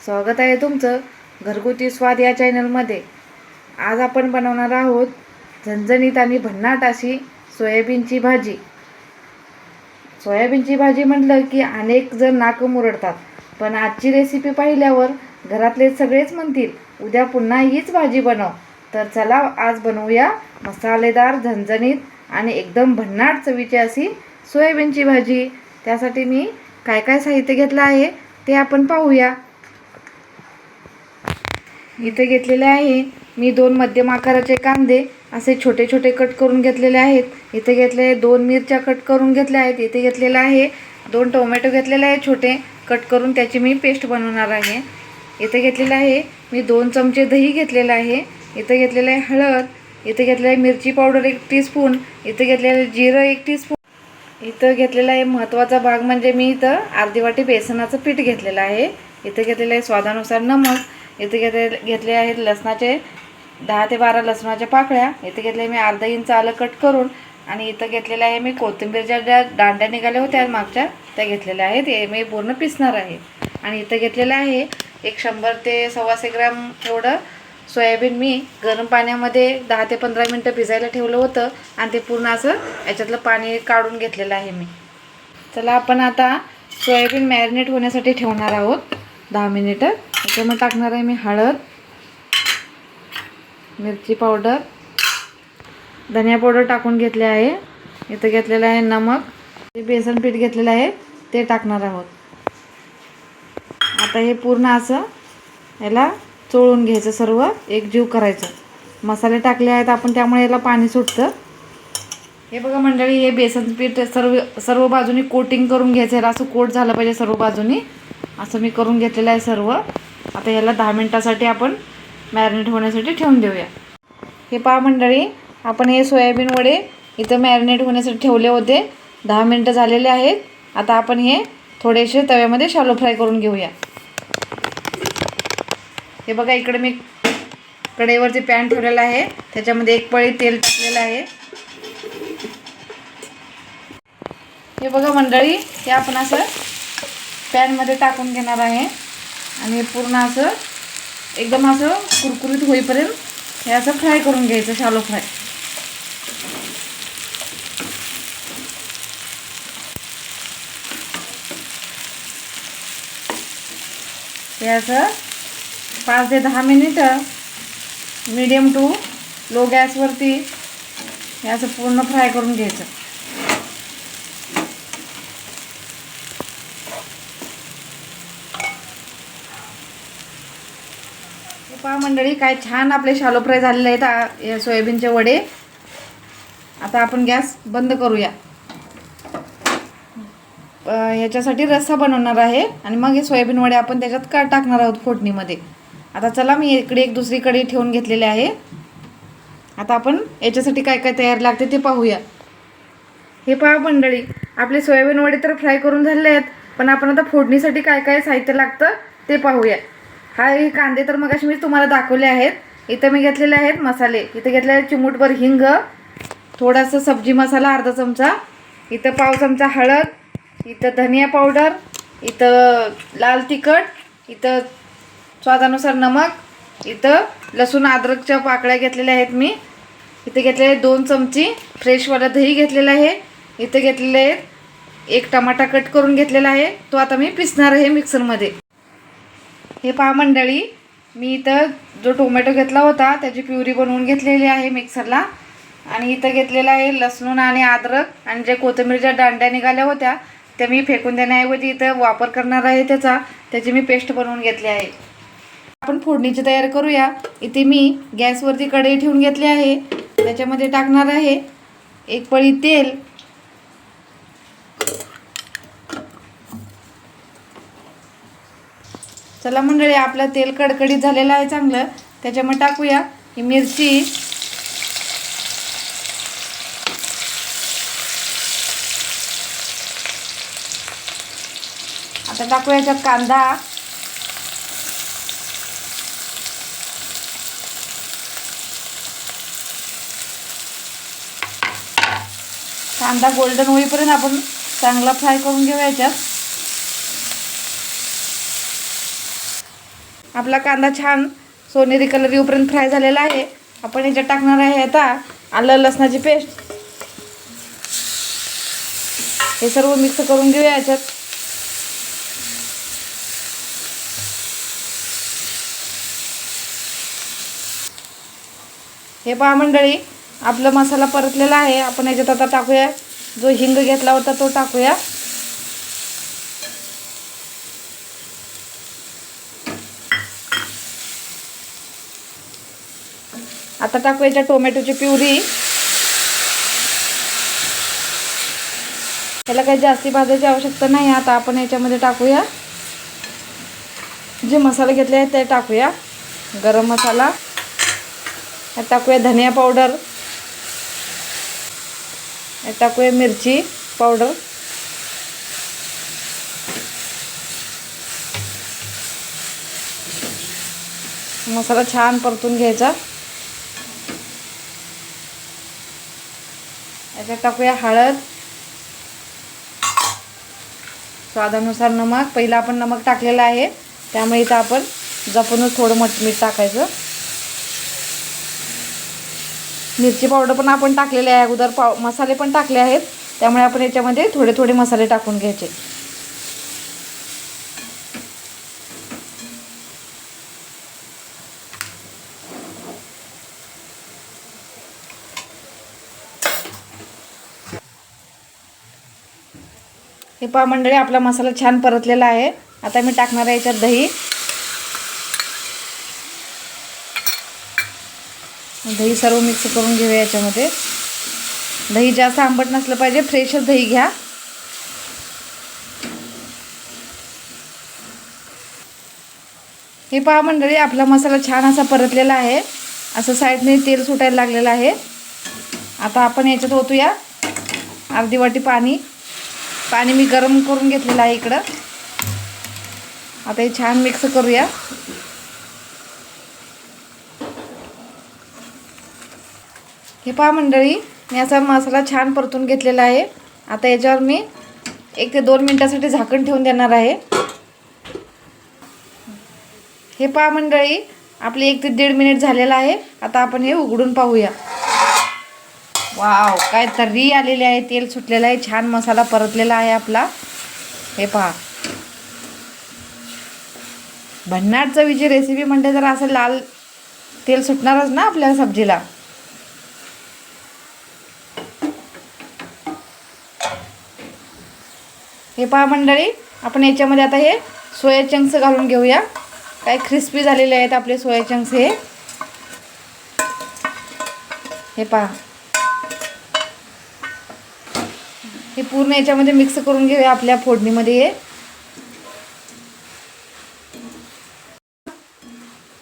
स्वागत आहे तुमचं घरगुती स्वाद या चॅनलमध्ये। आज आपण बनवणार आहोत झणझणीत आणि भन्नाट अशी सोयाबीनची भाजी। सोयाबीनची भाजी म्हटलं की अनेक जण नाक मुरडतात, पण आजची रेसिपी पाहिल्यावर घरातले सगळेच म्हणतील उद्या पुन्हा हीच भाजी बनव। तर चला आज बनवूया मसालेदार, झणझणीत आणि एकदम भन्नाट चवीची अशी सोयाबीनची भाजी। त्यासाठी मी काय काय साहित्य घेतलं आहे ते आपण पाहूया। इथे घेतलेले आहे मी 2 मध्यम आकाराचे कांदे असे छोटे छोटे कट करून घेतलेले आहेत। इथे घेतले 2 मिरच्या कट करून घेतल्या आहेत। इथे घेतलेला आहे 2 टोमॅटो घेतलेले आहेत छोटे कट करून, त्याची मी पेस्ट बनवणार आहे। इथे घेतलेला आहे मी 2 चमचे दही घेतलेला आहे। इथे घेतलेला आहे हळद, इथे घेतलेला आहे मिरची पावडर 1 टीस्पून, इथे घेतलेलं आहे जिरं 1 टीस्पून, इथं घेतलेला आहे महत्त्वाचा भाग म्हणजे मी इथं अर्धी वाटी बेसनाचं पीठ घेतलेलं आहे। इथे घेतलेलं आहे स्वादानुसार नमक, इथे घेतले आहेत लसणाचे 10 ते 12 लसणाच्या पाकळ्या, इथे घेतले मी अर्धा इंच आलं कट करून, आणि इथं घेतलेलं आहे मी कोथिंबीरच्या ज्या दांड्या निघाल्या होत्या मागच्या त्या घेतलेल्या आहेत, हे मी पूर्ण पिसणार आहे। आणि इथं घेतलेलं आहे एक 100 ते 125 ग्रॅम एवढं सोयाबीन मी गरम पाण्यामध्ये 10 ते 15 मिनटं भिजायला ठेवलं होतं, आणि ते पूर्ण असं याच्यातलं पाणी काढून घेतलेलं आहे मी। चला आपण आता सोयाबीन मॅरिनेट होण्यासाठी ठेवणार आहोत 10 मिनिटं। त्याच्यामध्ये टाकणार आहे मी हळद, मिरची पावडर, धनिया पावडर टाकून घेतले आहे। इथं घेतलेलं आहे नमक, बेसन पीठ घेतलेलं आहे ते टाकणार आहोत। आता हे पूर्ण असं याला चोळून घ्यायचं, सर्व एकजीव करायचं। मसाले टाकले आहेत आपण त्यामुळे याला पाणी सुटतं। हे बघा मंडळी, हे बेसन पीठ सर्व बाजूनी कोटिंग करून घ्यायचं आहे, असं कोट झालं पाहिजे सर्व बाजूनी, असं मी करून घेतलेलं आहे सर्व। आता याला 10 मिनिटासाठी आपण मॅरिनेट होण्यासाठी ठेवून देऊया। हे पहा मंडळी, आपण हे सोयाबीन वडे इथं मॅरिनेट होण्यासाठी ठेवले होते, 10 मिनिटं झालेले आहेत। आता आपण हे थोडेसे तव्यामध्ये शॅलो फ्राय करून घेऊया। हे बघा, इकडे मी कढईवरती पॅन ठेवलेला आहे, त्याच्यामध्ये 1 पळी तेल टाकलेलं आहे। हे बघा मंडळी, हे आपण असं पॅनमध्ये टाकून घेणार आहे, आणि हे पूर्ण असं एकदम असं कुरकुरीत होईपर्यंत हे असं फ्राय करून घ्यायचं, शॅलो फ्राय। हे असं 5 ते 10 मिनिटं मीडियम टू लो गॅसवरती हे असं पूर्ण फ्राय करून घ्यायचं। पहा मंडळी, काय छान आपले शॅलो फ्राय झालेले आहेत या सोयाबीनचे वडे। आता आपण गॅस बंद करूया। ह्याच्यासाठी रस्सा बनवणार आहे, आणि मग हे सोयाबीन वडे आपण त्याच्यात टाकणार आहोत फोडणीमध्ये। आता चला, मी इकडे एक दुसरी कढई ठेवून घेतलेली आहे। आता आपण याच्यासाठी काय काय तयार लागते ते पाहूया। हे पहा मंडळी, आपले सोयाबीन वडे तर फ्राय करून झाले आहेत, पण आपण आता फोडणीसाठी काय काय साहित्य लागतं ते पाहूया। हे कांदे तर मगाशी मी तुम्हाला दाखवले आहेत। इथं मी घेतलेले आहेत मसाले, इथे घेतलेले आहे चिमूटभर हिंग, थोडासा सब्जी मसाला अर्धा चमचा, इथं पाव चमचा हळद, इथं धनिया पावडर, इथं लाल तिखट, इथं स्वादानुसार नमक, इथं लसूण अद्रकच्या पाकळ्या घेतलेल्या आहेत मी, इथे घेतलेले 2 चमची फ्रेशवाला दही घेतलेलं आहे, इथे घेतलेले आहेत 1 टमाटा कट करून घेतलेला आहे, तो आता मी पिसणार आहे मिक्सरमध्ये। हे पहा मंडळी, मी इथं जो टोमॅटो घेतला होता त्याची प्युरी बनवून घेतलेली आहे मिक्सरला, आणि इथं घेतलेला आहे लसूण आणि अद्रक, आणि जे कोथिंबीरच्या दांड्या निघाल्या होत्या त्या मी फेकून देण्याऐवजी इथं वापर करणार आहे त्याची मी पेस्ट बनवून घेतली आहे। आपण फोडणीची तयारी करूया। इथे मी गॅसवरती कढई ठेवून घेतली आहे, त्याच्यामध्ये टाकणार आहे 1 पळी तेल, चला मंडळी, आपलं तेल कडकडीत झालेलं आहे चांगलं, त्याच्यामध्ये टाकूया ही मिरची, आता टाकूया याच्यात कांदा, कांदा गोल्डन होईपर्यंत आपण चांगला फ्राय करून घेऊया याच्यात। आपला कांदा छान सोनेरी कलर येऊपर्यंत फ्राय झालेला आहे. आपण याच्यात टाकणार आहे आता आलं लसणाची पेस्ट. हे सर्व मिक्स करून घेऊया याच्यात. हे पहा मंडळी, आपला मसाला परतलेला आहे. आपण याच्यात आता टाकूया जो हिंग घेतला होता तो टाकूया. आता टाकूया याच्यात टोमॅटोची प्युरी. याला काही जास्ती भाजायची आवश्यकता नाही. आता आपण याच्यामध्ये टाकूया जे मसाले घेतले आहेत ते टाकूया. गरम मसाला यात टाकूया, धनिया पावडर यात टाकूया, मिरची पावडर, मसाला छान परतून घ्यायचा. याच्यात टाकूया हळद, स्वादानुसार नमक. पहिला आपण नमक टाकलेलं आहे त्यामुळे इथं आपण जपूनच थोडं मीठ टाकायचं. मिरची पावडर पण आपण टाकलेले आहे अगोदर. मसाले पण टाकले आहेत त्यामुळे आपण याच्यामध्ये थोडे थोडे मसाले टाकून घ्यायचे. हे पहा मंडळी, आपला मसाला छान परतलेला आहे. आता मी टाकणार आहे याच्यात दही. दही सर्व मिक्स करून घेऊया याच्यामध्ये. दही जास्त आंबट नसलं पाहिजे, फ्रेशच दही घ्या. हे पहा मंडळी, आपला मसाला छान असा परतलेला आहे. असं साईडने तेल सुटायला लागलेलं आहे. आता आपण याच्यात ओतूया अर्धी वाटी पाणी. पाणी मी गरम करून घेतलेलं आहे इकडं. आता हे छान मिक्स करूया. हे पहा मंडळी, मी असा मसाला छान परतून घेतलेला आहे. आता याच्यावर मी 1 ते 2 मिनिटासाठी झाकण ठेवून देणार आहे. हे पहा मंडळी, आपले 1 ते 1.5 मिनिट झालेला आहे. आता आपण हे उघडून पाहूया. वाव, काय तर्री आलेली आहे, तेल सुटलेलं आहे, छान मसाला परतलेला आहे आपला. हे पहा, भन्नाट चवीची रेसिपी म्हणजे जर असं लाल तेल सुटणारच ना आपल्या सब्जीला. हे पहा मंडळी, आपण याच्यामध्ये आता हे सोया चंक्स घालून घेऊया. काय क्रिस्पी झालेले आहेत आपले सोया चंक्स. हे पहा, हे पूर्ण याच्यामध्ये मिक्स करून घेऊया आपल्या फोडणीमध्ये.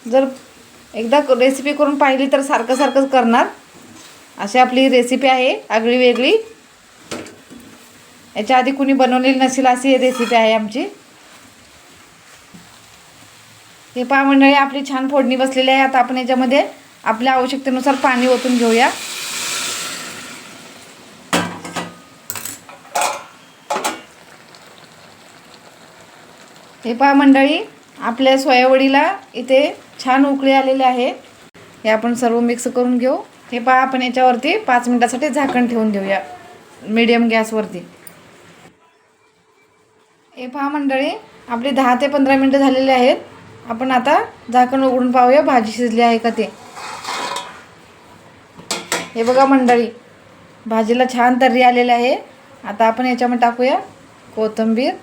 जर एकदा रेसिपी करून पाहिली तर सारखं सारखंच करणार. अशी आपली रेसिपी आहे आगळी वेगळी. याच्या आधी कुणी बनवलेली नसेल अशी रेसिपी आहे आमची. हे पहा मंडळी, आपली छान फोडणी बसलेली आहे. आता आपण याच्यामध्ये आपल्या आवश्यकतेनुसार पाणी ओतून घेऊया. हे पहा मंडळी, आपल्या सोयावडीला इथे छान उकळी आलेली आहे. हे आपण सर्व मिक्स करून घेऊ. हे पहा, आपण याच्यावरती 5 मिनिटासाठी झाकण ठेवून देऊया मीडियम गॅसवरती. हे पहा मंडळी, आपली 10 ते 15 मिनिटं झालेली आहेत. आपण आता झाकण उघडून पाहूया भाजी शिजली आहे का ते. हे बघा मंडळी, भाजीला छान तर्री आलेली आहे. आता आपण याच्यामध्ये टाकूया कोथिंबीर.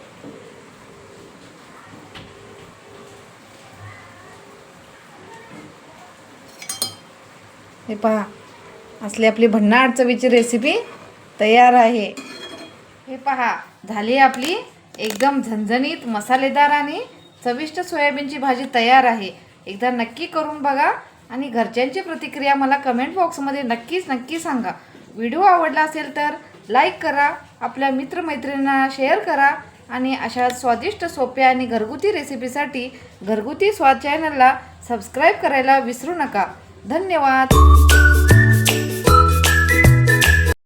हे पहा, असली आपली भन्नाट चवीची रेसिपी तयार आहे. हे पहा, झाली आपली एकदम झणझणीत मसालेदार आणि चविष्ट सोयाबीनची भाजी तयार आहे. एकदा नक्की करून बघा आणि घरच्यांची प्रतिक्रिया मला कमेंट बॉक्समध्ये नक्की सांगा. व्हिडिओ आवडला असेल तर लाईक करा, आपल्या मित्रमैत्रिणींना शेअर करा आणि अशा स्वादिष्ट, सोप्या आणि घरगुती रेसिपीसाठी घरगुती स्वाद चॅनलला सबस्क्राईब करायला विसरू नका. धन्यवाद.